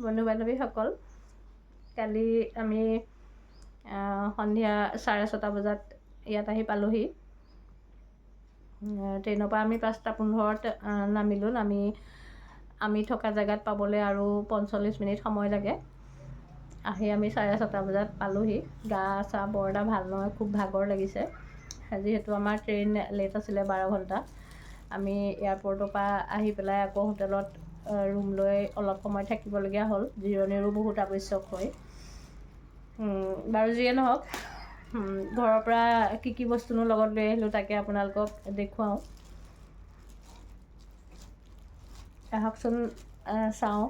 বন্ধু বান্ধৱীসকল, কালি আমি সন্ধিয়া 6:30 বজাত ইয়াত আহি পালোহি। ট্ৰেইনৰ পৰা আমি 5:15ত নামিলোঁ। আমি থকা জেগাত পাবলৈ আৰু 45 মিনিট সময় লাগে। আহি আমি 6:30 বজাত পালোহি। গা চা বৰ এটা ভাল নহয়, খুব ভাগৰ লাগিছে। যিহেতু আমাৰ ট্ৰেইন লেট আছিলে 12 ঘণ্টা। আমি এয়াৰপৰ্টৰ পৰা আহি পেলাই আকৌ হোটেলত ৰুম লৈ অলপ সময় থাকিবলগীয়া হ'ল। জিৰণিৰো বহুত আৱশ্যক হয়। বাৰু যিয়ে নহওক, ঘৰৰ পৰা কি বস্তুনো লগত লৈ আহিলোঁ তাকে আপোনালোকক দেখুৱাওঁ। আহকচোন চাওঁ।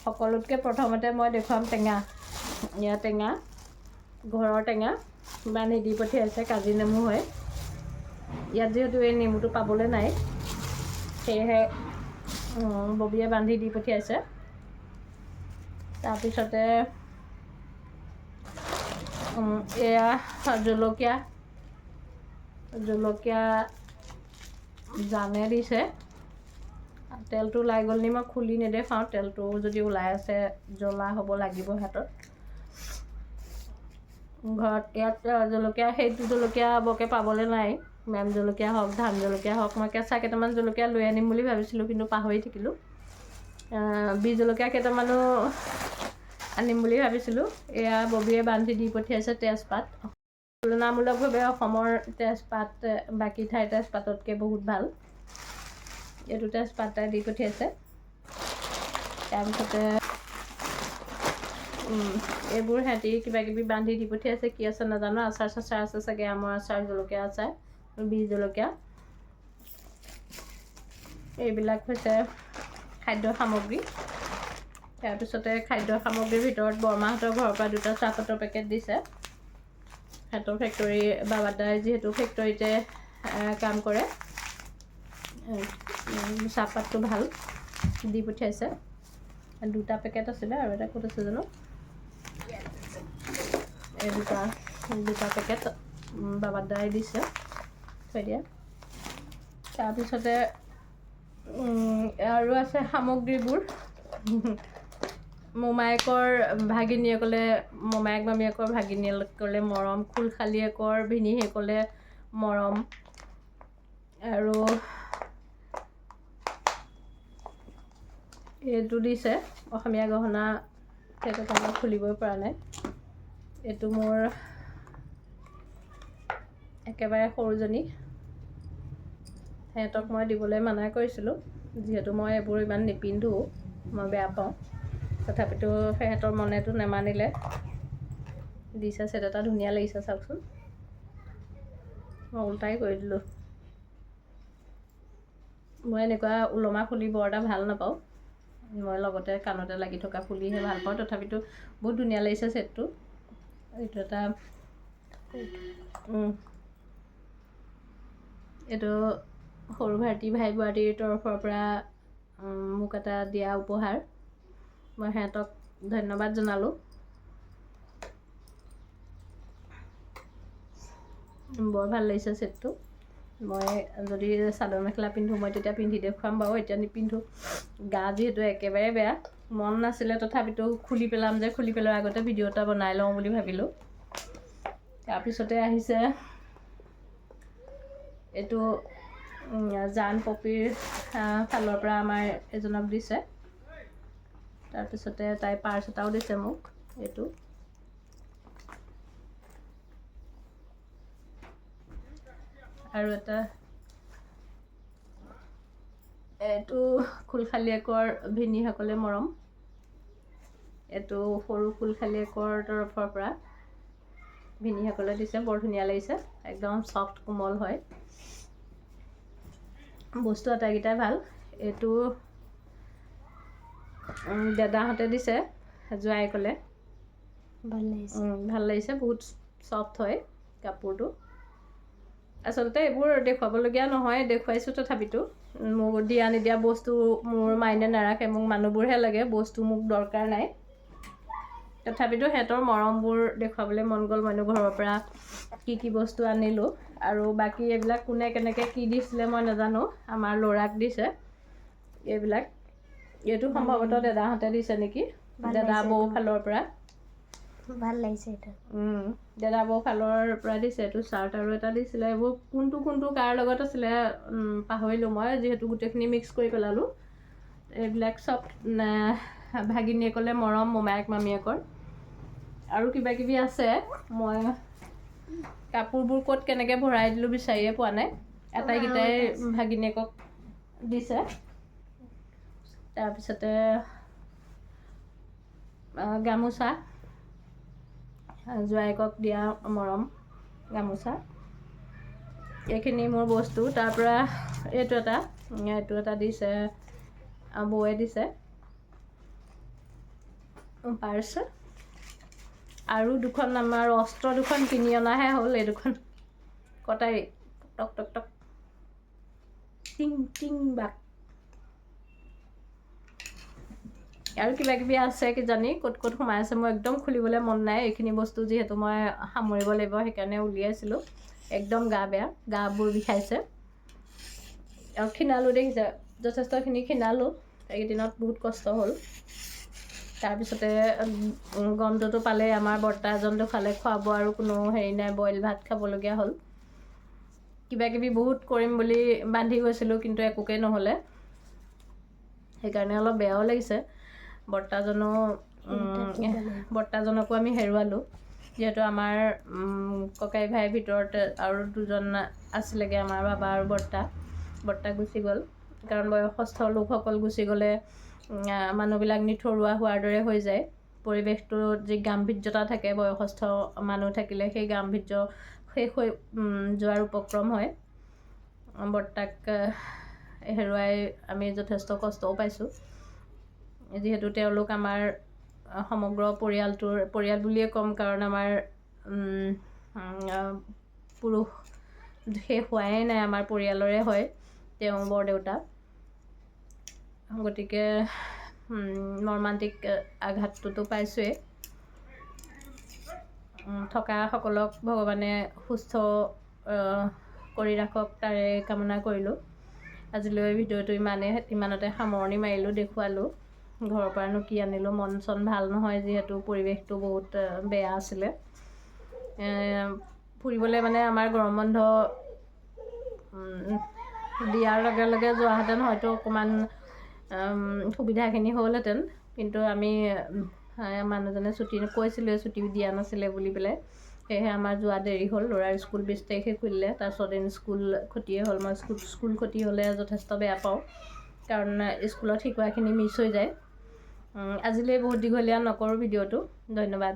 সকলোতকৈ প্ৰথমতে মই দেখুৱাম টেঙা। এয়া টেঙা, ঘৰৰ টেঙা বান্ধি দি পঠিয়াইছে, কাজি নেমু হয়। ইয়াত যিহেতু এই নেমুটো পাবলৈ নাই, সেয়েহে ববিয়ে বান্ধি দি পঠিয়াইছে। তাৰপিছতে এয়া জলকীয়া জানে দিছে। তেলটো ওলাই গ'ল নি মই খুলি নেদেখাওঁ। তেলটো যদি ওলাই আছে জ্বলা হ'ব লাগিব হাতত। ঘৰত ইয়াত জলকীয়া, সেইটো জলকীয়া বৰকৈ পাবলৈ নাই। মেম জলকীয়া হওক, ধান জলকীয়া হওক। মই কেঁচা কেইটামান জলকীয়া লৈ আনিম বুলি ভাবিছিলোঁ, কিন্তু পাহৰি থাকিলোঁ। বি জলকীয়া কেইটামানো আনিম বুলি ভাবিছিলোঁ। এয়া ববিয়ে বান্ধি দি পঠিয়াইছে তেজপাত। তুলনামূলকভাৱে অসমৰ তেজপাত বাকী ঠাইৰ তেজপাততকৈ বহুত ভাল। এইটো তেজপাত দি পঠিয়াইছে। তাৰপিছতে এইবোৰ সিহঁতি কিবাকিবি বান্ধি দি পঠিয়াইছে, কি আছে নাজানো। আচাৰ চাচাৰ আছে চাগে, আমৰ আচাৰ, জলকীয়া আচাৰ, বি জলকীয়া। এইবিলাক হৈছে খাদ্য সামগ্ৰী। তাৰপিছতে খাদ্য সামগ্ৰীৰ ভিতৰত বৰমাহঁতৰ ঘৰৰ পৰা 2টা চাহপাতৰ পেকেট দিছে। সিহঁতৰ ফেক্টৰী, বাবাদাই যিহেতু ফেক্টৰীতে কাম কৰে, চাহপাতটো ভাল দি পঠিয়াইছে। 2টা পেকেট আছিলে, আৰু এটা ক'ত আছে জানো। এই দুটা পেকেট বাবাদাই দিছে থৈ দিয়া। তাৰপিছতে আৰু আছে সামগ্ৰীবোৰ। মোমায়েকৰ ভাগিনীয়েকলে, মোমায়েক মামীয়েকৰ ভাগিনীয়েকলে মৰম, খুলশালীয়েকৰ ভিনীহিয়েকলে মৰম, আৰু এইটো দিছে অসমীয়া গহনা। সেইটো মই খুলিবই পৰা নাই। এইটো মোৰ একেবাৰে সৰুজনী, সিহঁতক মই দিবলৈ মানা কৰিছিলোঁ, যিহেতু মই এইবোৰ ইমান নিপিন্ধোঁ, মই বেয়া পাওঁ। তথাপিতো সিহঁতৰ মনেতো নেমানিলে। দিছে ছেট এটা, ধুনীয়া লাগিছে চাওকচোন। মই উল্টাই কৰি দিলোঁ। মই এনেকুৱা ওলমা ফুলি বৰ এটা ভাল নাপাওঁ। মই লগতে কাণতে লাগি থকা ফুলিহে ভাল পাওঁ। তথাপিতো বহুত ধুনীয়া লাগিছে ছেটটো। এইটো এটা এইটো সৰু ভাইটি ভাই বোৱাৰীৰ তৰফৰ পৰা মোক এটা দিয়া উপহাৰ। মই সিহঁতক ধন্যবাদ জনালোঁ। বৰ ভাল লাগিছে ছেটটো। মই যদি চাদৰ মেখেলা পিন্ধোঁ, মই তেতিয়া পিন্ধি দেখুৱাম বাৰু। এতিয়া নিপিন্ধোঁ, গা যিহেতু একেবাৰে বেয়া। মন নাছিলে, তথাপিতো খুলি পেলাম যে, খুলি পেলোৱাৰ আগতে ভিডিঅ' এটা বনাই লওঁ বুলি ভাবিলোঁ। তাৰপিছতে আহিছে এইটো জান পপিৰ ফালৰ পৰা আমাৰ এজনক দিছে। তাৰপিছতে তাই পাৰ্চ এটাও দিছে মোক। এইটো আৰু এটা, এইটো খুলশালীয়েকৰ ভিনীসকলে মৰম। এইটো সৰু খুলশালীয়েকৰ তৰফৰ পৰা ভিনীসকলে দিছে। বৰ ধুনীয়া লাগিছে, একদম চফ্ট কোমল হয়। বস্তু আটাইকেইটাই ভাল। এইটো দাদাহঁতে দিছে, জোৱাইকলে। ভাল লাগিছে, বহুত চফ্ট হয় কাপোৰটো। আচলতে এইবোৰ দেখুৱাবলগীয়া নহয়, দেখুৱাইছোঁ তথাপিতো। মোক দিয়া নিদিয়া বস্তু মোৰ মাইনে নাৰাখে, মোক মানুহবোৰহে লাগে, বস্তু মোক দৰকাৰ নাই। তথাপিতো সিহঁতৰ মৰমবোৰ দেখুৱাবলৈ মন গ'ল। মইনো ঘৰৰ পৰা কি বস্তু আনিলোঁ, আৰু বাকী এইবিলাক কোনে কেনেকৈ কি দিছিলে মই নাজানো। আমাৰ ল'ৰাক দিছে এইবিলাক। এইটো সম্ভৱতঃ দাদাহঁতে দিছে নেকি, দাদা বৌ ফালৰ পৰা। ভাল লাগিছে এটা। দাদা বৌ ফালৰ পৰা দিছে এইটো চাৰ্ট আৰু এটা দিছিলে। এইবোৰ কোনটো কাৰ লগত আছিলে পাহৰিলোঁ মই, যিহেতু গোটেইখিনি মিক্স কৰি পেলালোঁ। এইবিলাক চব ভাগিনীয়েকলৈ মৰম, মোমায়েক মামীয়েকৰ। আৰু কিবা কিবি আছে, মই কাপোৰবোৰ ক'ত কেনেকৈ ভৰাই দিলোঁ বিচাৰিয়ে পোৱা নাই। আটাইকেইটাই ভাগিনীয়েকক দিছে। তাৰপিছতে গামোচা, জোৱাইকক দিয়া মৰম গামোচা, এইখিনি মোৰ বস্তু। তাৰপৰা এইটো এটা দিছে, বৌয়ে দিছে পাৰ্চ। আৰু দুখন আমাৰ অস্ত্ৰ দুখন কিনি অনাহে হ'ল। এই দুখন কটাৰী, টক টক টক টিং টিং বাক। আৰু কিবা কিবি আছে কিজানি, ক'ত ক'ত সোমাই আছে মোৰ একদম খুলিবলৈ মন নাই। এইখিনি বস্তু যিহেতু মই সামৰিব লাগিব, সেইকাৰণে উলিয়াইছিলোঁ। একদম গা বেয়া, গাবোৰ বিষাইছে। আৰু ক্ষীণালোঁ, দেখিছে যথেষ্টখিনি ক্ষীণালোঁ। এইকেইদিনত বহুত কষ্ট হ'ল। তাৰপিছতে গন্ধটো পালে আমাৰ বৰ্তা এজনটো খালে, খোৱাব আৰু কোনো হেৰি নাই, বইল ভাত খাবলগীয়া হ'ল। কিবা কিবি বহুত কৰিম বুলি বান্ধি গৈছিলোঁ, কিন্তু একোকে নহ'লে। সেইকাৰণে অলপ বেয়াও লাগিছে। বৰ্তাজনকো আমি হেৰুৱালোঁ, যিহেতু আমাৰ ককাই ভাইৰ ভিতৰত আৰু দুজন আছিলেগৈ, আমাৰ বাবা আৰু বৰ্তা গুচি গ'ল। কাৰণ বয়সস্থ লোকসকল গুচি গ'লে মানুহবিলাক নিথৰুৱা হোৱাৰ দৰে হৈ যায়। পৰিৱেশটোত যি গাম্ভীৰ্যতা থাকে বয়সস্থ মানুহ থাকিলে, সেই গাম্ভীৰ্য শেষ হৈ যোৱাৰ উপক্ৰম হয়। বৰ্তাক হেৰুৱাই আমি যথেষ্ট কষ্টও পাইছোঁ, যিহেতু তেওঁলোক আমাৰ সমগ্ৰ পৰিয়াল বুলিয়ে ক'ম, কাৰণ আমাৰ পুৰুষ শেষ হোৱাই নাই, আমাৰ পৰিয়ালৰে হয় তেওঁ বৰদেউতা। গতিকে মৰ্মান্তিক আঘাতটোতো পাইছোৱেই। থকাসকলক ভগৱানে সুস্থ কৰি ৰাখক, তাৰে কামনা কৰিলোঁ। আজিলৈ ভিডিঅ'টো ইমানতে সামৰণি মাৰিলোঁ, দেখুৱালোঁ। ঘৰৰ পৰানো কি আনিলোঁ, মন চন ভাল নহয়, যিহেতু পৰিৱেশটো বহুত বেয়া আছিলে। ফুৰিবলৈ মানে আমাৰ গৰম বন্ধ দিয়াৰ লগে লগে যোৱাহেঁতেন হয়তো অকণমান সুবিধাখিনি হ'লহেঁতেন, কিন্তু আমি মানুহজনে কৈছিলে ছুটি দিয়া নাছিলে বুলি পেলাই, সেয়েহে আমাৰ যোৱা দেৰি হ'ল। ল'ৰাৰ স্কুল 20 তাৰিখে খুলিলে, তাৰ 6 দিন স্কুল ক্ষতিয়ে হ'ল। মই স্কুল ক্ষতি হ'লে যথেষ্ট বেয়া পাওঁ, কাৰণ স্কুলত শিকোৱাখিনি মিছ হৈ যায়। আজিলৈ বহুত দীঘলীয়া নকৰোঁ ভিডিঅ'টো। ধন্যবাদ।